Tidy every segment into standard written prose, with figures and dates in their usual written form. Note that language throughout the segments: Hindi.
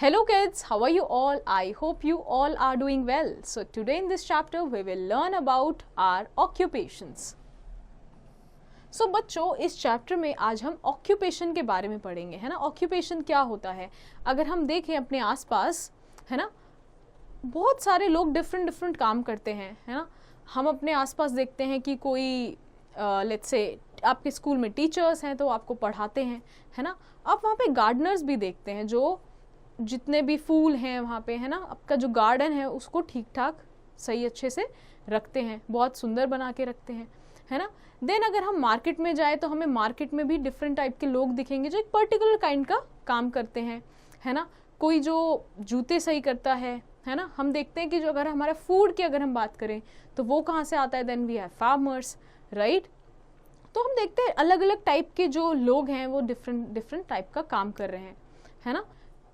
Hello kids, how are you all? I hope you all are doing well. So today in this chapter we will learn about our occupations. So बच्चों इस चैप्टर में आज हम ऑक्यूपेशन के बारे में पढ़ेंगे, है ना. ऑक्यूपेशन क्या होता है? अगर हम देखें अपने आसपास, है ना, बहुत सारे लोग डिफरेंट काम करते हैं, है ना. हम अपने आसपास देखते हैं कि कोई लेट्स से आपके स्कूल में टीचर्स हैं तो आपको पढ़ाते हैं, है ना. आप वहाँ पे गार्डनर्स भी देखते हैं जो जितने भी फूल हैं वहाँ पे, है ना, आपका जो गार्डन है उसको ठीक ठाक सही अच्छे से रखते हैं, बहुत सुंदर बना के रखते हैं, है ना. देन अगर हम मार्केट में जाए तो हमें मार्केट में भी डिफरेंट टाइप के लोग दिखेंगे जो एक पर्टिकुलर काइंड का काम करते हैं, है ना. कोई जो जूते सही करता है ना. हम देखते हैं कि जो अगर हमारा फूड की अगर हम बात करें तो वो कहाँ से आता है, then we have farmers, right. तो हम देखते हैं अलग अलग टाइप के जो लोग हैं वो डिफरेंट टाइप का काम कर रहे हैं, है ना.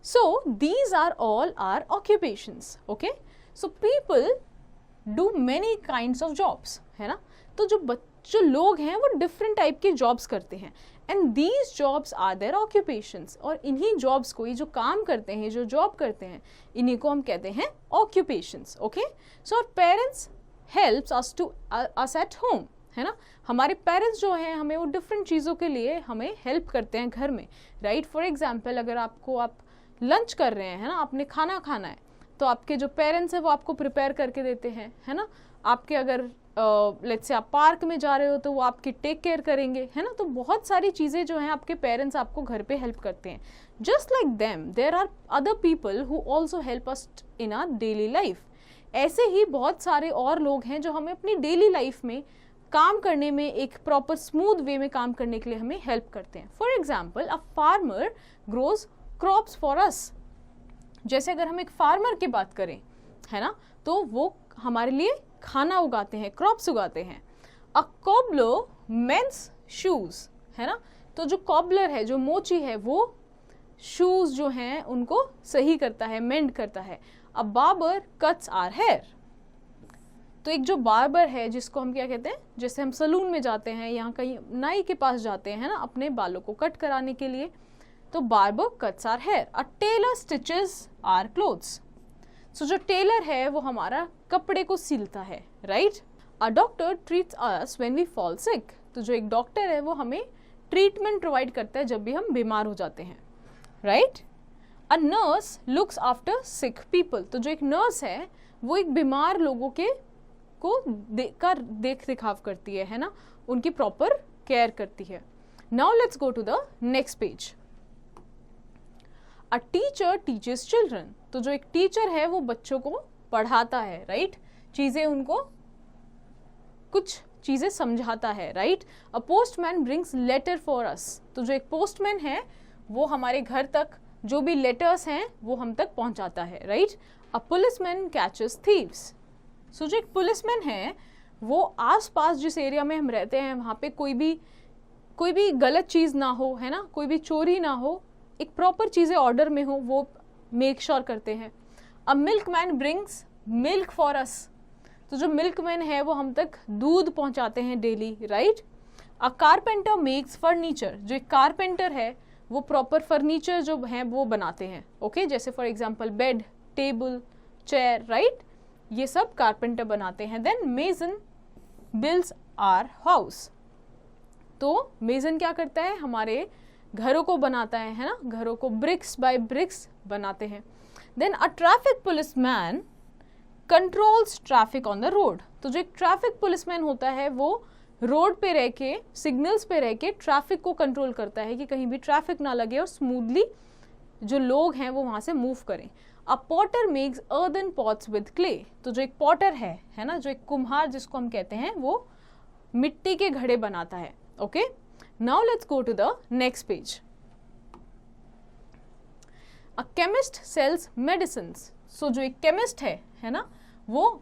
So these are all our occupations, okay? So people do many kinds of jobs, है ना. तो जो लोग हैं वो different type के jobs करते हैं and these jobs are their occupations. और इन्हीं jobs को, ये जो काम करते हैं, जो job करते हैं, इन्हीं को हम कहते हैं occupations, okay? So our parents helps us at home, है ना. हमारे पेरेंट्स जो हैं हमें वो डिफरेंट चीज़ों के लिए हमें हेल्प करते हैं घर में, राइट. फॉर एग्जाम्पल अगर आप लंच कर रहे हैं, है ना, आपने खाना खाना है तो आपके जो पेरेंट्स हैं वो आपको प्रिपेयर करके देते हैं, है ना. आपके अगर लेट्स से आप पार्क में जा रहे हो तो वो आपकी टेक केयर करेंगे, है ना. तो बहुत सारी चीज़ें जो हैं आपके पेरेंट्स आपको घर पे हेल्प करते हैं. Just like them there are other people who also help us in our daily life. ऐसे ही बहुत सारे और लोग हैं जो हमें अपनी डेली लाइफ में काम करने में, एक प्रॉपर स्मूथ वे में काम करने के लिए हमें हेल्प करते हैं. For example a farmer grows crops for us. जैसे अगर हम एक फार्मर की बात करें, है ना, तो वो हमारे लिए खाना उगाते हैं, क्रॉप्स उगाते हैं. अ कॉबलर मेंस शूज, है ना. तो जो कॉबलर है, जो मोची है, वो शूज जो हैं उनको सही करता है, मेंड करता है. A barber cuts our hair. तो एक जो बार्बर है जिसको हम क्या कहते हैं, जैसे हम सलून में जाते हैं, यहाँ कहीं नाई के पास जाते हैं, है ना, अपने बालों को कट कराने के लिए, तो barber cuts our hair. A tailor stitches our clothes. So जो टेलर है वो हमारा कपड़े को सिलता है, right. A doctor treats us when we fall sick. तो जो एक डॉक्टर है वो हमें ट्रीटमेंट प्रोवाइड करता है जब भी हम बीमार हो जाते हैं, right. A nurse looks after sick people. तो जो एक नर्स है वो एक बीमार लोगों के को देख दिखाव करती है ना, उनकी प्रॉपर केयर करती है. Now let's go to the next page. A teacher teaches children. तो जो एक टीचर है वो बच्चों को पढ़ाता है, राइट. चीजें उनको कुछ चीजें समझाता है, right. A postman brings letter for us. तो जो एक पोस्टमैन है वो हमारे घर तक जो भी लेटर्स हैं वो हम तक पहुंचाता है, right. A policeman catches thieves. So जो एक पुलिसमैन है वो आसपास जिस एरिया में हम रहते हैं वहाँ पे कोई भी गलत चीज़ ना हो, है ना, कोई भी चोरी ना हो, एक प्रॉपर चीज़ें ऑर्डर में हो, वो मेक श्योर करते हैं. A milkman brings milk for us. तो जो मिल्कमैन है वो हम तक दूध पहुँचाते हैं डेली, राइट. अ कारपेंटर मेक्स फर्नीचर. जो एक कारपेंटर है वो प्रॉपर फर्नीचर जो है वो बनाते हैं, ओके. जैसे for example bed, table, chair, right. ये सब कारपेंटर बनाते हैं. Then mason builds our house. तो मेसन क्या करता है, हमारे घरों को बनाता है ना, घरों को ब्रिक्स बाय ब्रिक्स बनाते हैं. Then a traffic policeman controls traffic on the road. तो जो एक ट्रैफिक पुलिसमैन होता है वो रोड पे रह के, सिग्नल्स पे रह के ट्रैफिक को कंट्रोल करता है कि कहीं भी ट्रैफिक ना लगे और स्मूथली जो लोग हैं वो वहाँ से मूव करें. A potter makes earthen pots with clay. तो जो एक पॉटर है ना, जो एक कुम्हार जिसको हम कहते हैं, वो मिट्टी के घड़े बनाता है, okay. Now let's go to the next page. A chemist sells medicines. So जो एक केमिस्ट है ना, वो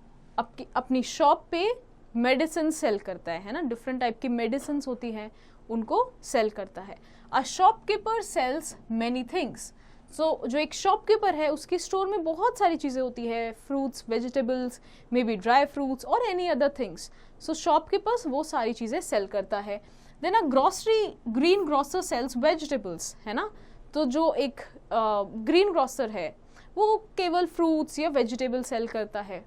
अपनी शॉप पे मेडिसिन सेल करता है ना. डिफरेंट टाइप की मेडिसिन होती हैं उनको सेल करता है. A shopkeeper sells many things. So जो एक शॉपकीपर है उसकी स्टोर में बहुत सारी चीज़ें होती है, fruits, vegetables, may be dry fruits और एनी अदर थिंग्स. सो शॉपकीपर्स वो सारी चीज़ें सेल करता है. देन अ ग्रीन ग्रोसर सेल्स वेजिटेबल्स, है ना. तो जो एक ग्रीन ग्रोसर है वो केवल फ्रूट्स या वेजिटेबल सेल करता है.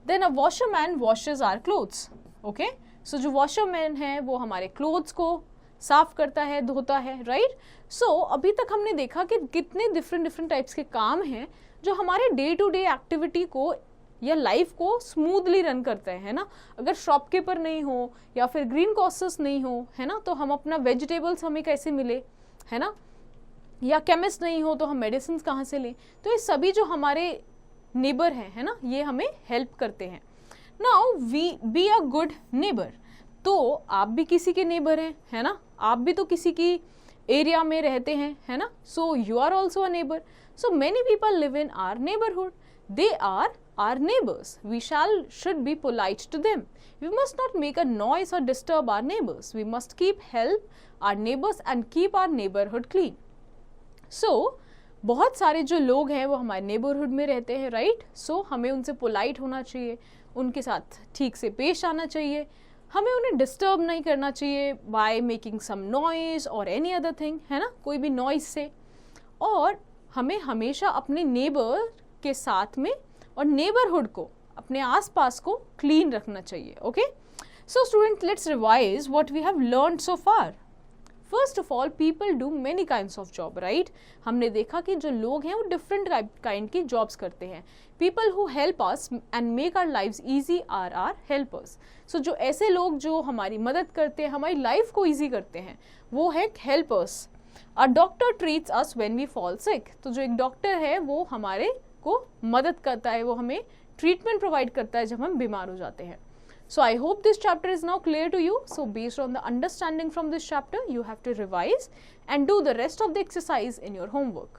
Then a washerman washes our clothes. Okay, so जो वॉशरमैन है वो हमारे क्लोथ्स को साफ करता है, धोता है, राइट. सो अभी तक हमने देखा कि कितने डिफरेंट टाइप्स के काम हैं जो हमारे डे टू डे एक्टिविटी को या लाइफ को स्मूथली रन करते हैं, है ना. अगर शॉपकीपर नहीं हो या फिर ग्रीन कॉसेस नहीं हो, है ना, तो हम अपना वेजिटेबल्स हमें कैसे मिले, है ना, या केमिस्ट नहीं हो तो हम मेडिसिन कहाँ से लें. तो ये सभी जो हमारे नेबर हैं, है ना, ये हमें हेल्प करते हैं. Now we be a good neighbour. तो आप भी किसी के नेबर हैं, है ना, आप भी तो किसी की एरिया में रहते हैं, है ना. So you are also a neighbour. So many people live in our neighbourhood. They are our neighbors. We should be polite to them. We must not make a noise or disturb our neighbors. We must help our neighbors and keep our neighborhood clean. So बहुत सारे जो लोग हैं वो हमारे नेबरहुड में रहते हैं, राइट. सो हमें उनसे पोलाइट होना चाहिए, उनके साथ ठीक से पेश आना चाहिए, हमें उन्हें डिस्टर्ब नहीं करना चाहिए बाय मेकिंग सम नॉइज और एनी अदर थिंग, है ना, कोई भी नॉइज से. और हमें हमेशा अपने नेबर के साथ में और नेबरहुड को, अपने आसपास को क्लीन रखना चाहिए. Okay, so student, let's revise what we have learned so far. First of all, people do many kinds of job, right. हमने देखा कि जो लोग हैं वो डिफरेंट काइंड की जॉब्स करते हैं. People who help us and make our lives easy are our helpers. So जो ऐसे लोग जो हमारी मदद करते हैं, हमारी लाइफ को ईजी करते हैं, वो है helpers. A doctor treats us when we fall sick. तो जो एक डॉक्टर है वो हमारे को मदद करता है, वो हमें ट्रीटमेंट प्रोवाइड करता है जब हम बीमार हो जाते हैं. So I hope this chapter is now clear to you. So based on the understanding from this chapter, you have to revise and do the rest of the exercise in your homework.